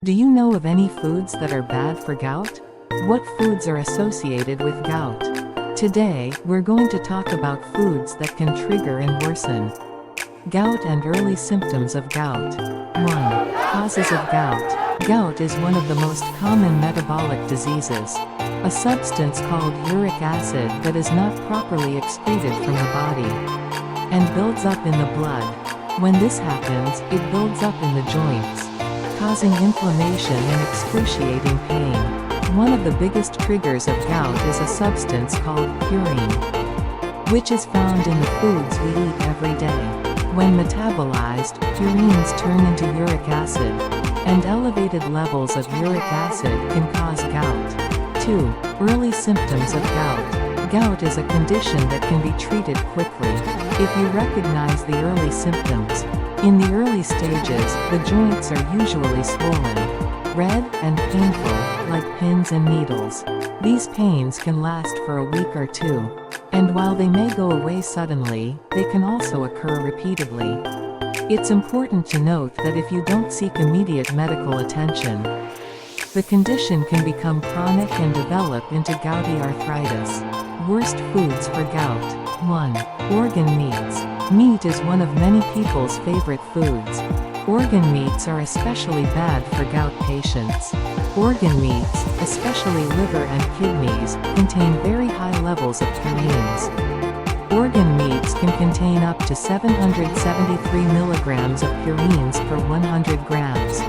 Do you know of any foods that are bad for gout? What foods are associated with gout? Today, we're going to talk about foods that can trigger and worsen gout and early symptoms of gout. 1. Causes of gout. Gout is one of the most common metabolic diseases. A substance called uric acid that is not properly excreted from the body and builds up in the blood. When this happens, it builds up in the joints, causing inflammation and excruciating pain. One of the biggest triggers of gout is a substance called purine, which is found in the foods we eat every day. When metabolized, purines turn into uric acid, and elevated levels of uric acid can cause gout. 2. Early symptoms of gout. Gout is a condition that can be treated quickly if you recognize the early symptoms. In the early stages, the joints are usually swollen, red, and painful, like pins and needles. These pains can last for a week or two, and while they may go away suddenly, they can also occur repeatedly. It's important to note that if you don't seek immediate medical attention, the condition can become chronic and develop into gouty arthritis. Worst foods for gout. 1. Organ meats. Meat is one of many people's favorite foods. Organ meats are especially bad for gout patients. Organ meats, especially liver and kidneys, contain very high levels of purines. Organ meats can contain up to 773 milligrams of purines per 100 grams,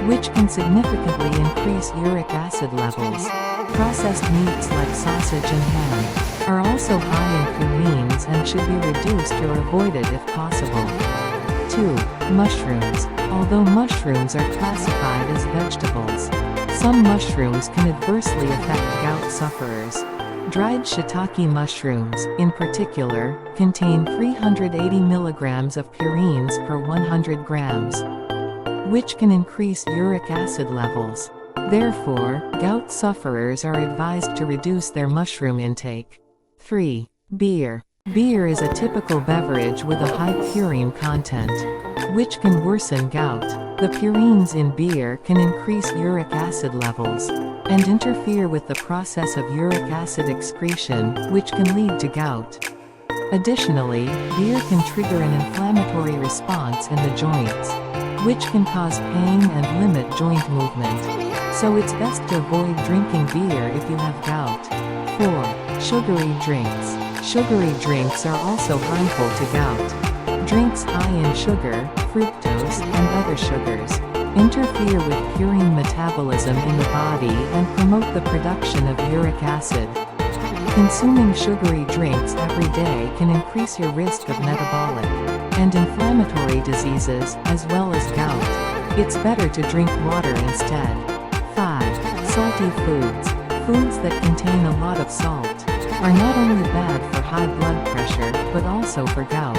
which can significantly increase uric acid levels. Processed meats like sausage and ham are also high in purines and should be reduced or avoided if possible. 2. Mushrooms. Although mushrooms are classified as vegetables, some mushrooms can adversely affect gout sufferers. Dried shiitake mushrooms, in particular, contain 380 milligrams of purines per 100 grams, which can increase uric acid levels. Therefore, gout sufferers are advised to reduce their mushroom intake. 3. Beer. Beer is a typical beverage with a high purine content, which can worsen gout. The purines in beer can increase uric acid levels and interfere with the process of uric acid excretion, which can lead to gout. Additionally, beer can trigger an inflammatory response in the joints, which can cause pain and limit joint movement. So it's best to avoid drinking beer if you have gout. 4. Sugary drinks. Sugary drinks are also harmful to gout. Drinks high in sugar, fructose, and other sugars interfere with purine metabolism in the body and promote the production of uric acid. Consuming sugary drinks every day can increase your risk of metabolic and inflammatory diseases, as well as gout. It's better to drink water instead. 5. Salty foods. Foods that contain a lot of salt are not only bad for high blood pressure, but also for gout.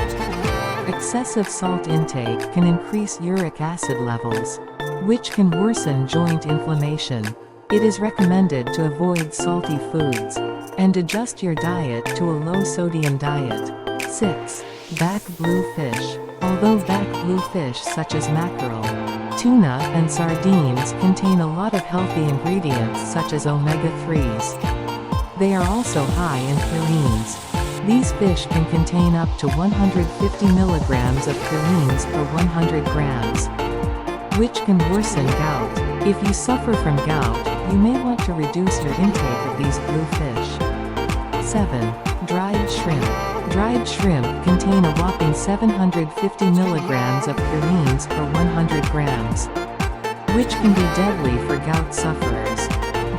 Excessive salt intake can increase uric acid levels, which can worsen joint inflammation. It is recommended to avoid salty foods and adjust your diet to a low-sodium diet. 6. Back blue fish. Although back blue fish such as mackerel, tuna, and sardines contain a lot of healthy ingredients such as omega-3s, they are also high in purines. These fish can contain up to 150 milligrams of purines per 100 grams, which can worsen gout. If you suffer from gout, you may want to reduce your intake of these blue fish. 7. Dried shrimp. Dried shrimp contain a whopping 750 milligrams of purines per 100 grams, which can be deadly for gout sufferers.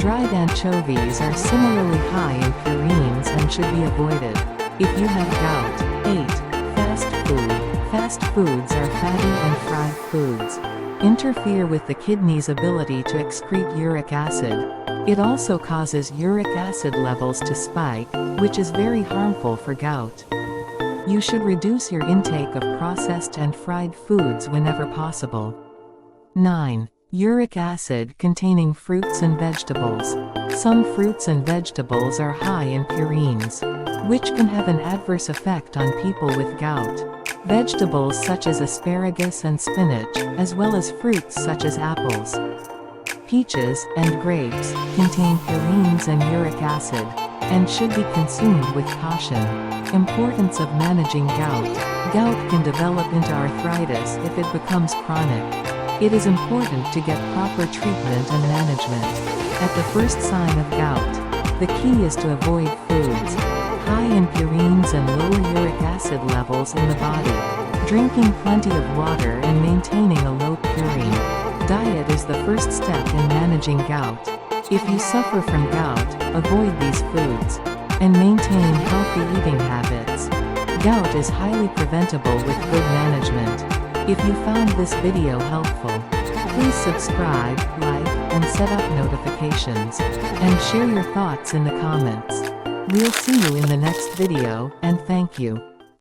Dried anchovies are similarly high in purines and should be avoided if you have gout. 8. Fast food. Fast foods are fatty and fried foods. Interfere with the kidney's ability to excrete uric acid. It also causes uric acid levels to spike, which is very harmful for gout. You should reduce your intake of processed and fried foods whenever possible. 9. Uric acid containing fruits and vegetables. Some fruits and vegetables are high in purines, which can have an adverse effect on people with gout. Vegetables such as asparagus and spinach, as well as fruits such as apples, peaches, and grapes, contain purines and uric acid, and should be consumed with caution. Importance of managing gout. Gout can develop into arthritis if it becomes chronic. It is important to get proper treatment and management. At the first sign of gout, the key is to avoid foods high in purines and lower uric acid levels in the body. Drinking plenty of water and maintaining a low purine diet is the first step in managing gout. If you suffer from gout, avoid these foods and maintain healthy eating habits. Gout is highly preventable with good management. If you found this video helpful, please subscribe, like, and set up notifications, and share your thoughts in the comments. We'll see you in the next video, and thank you.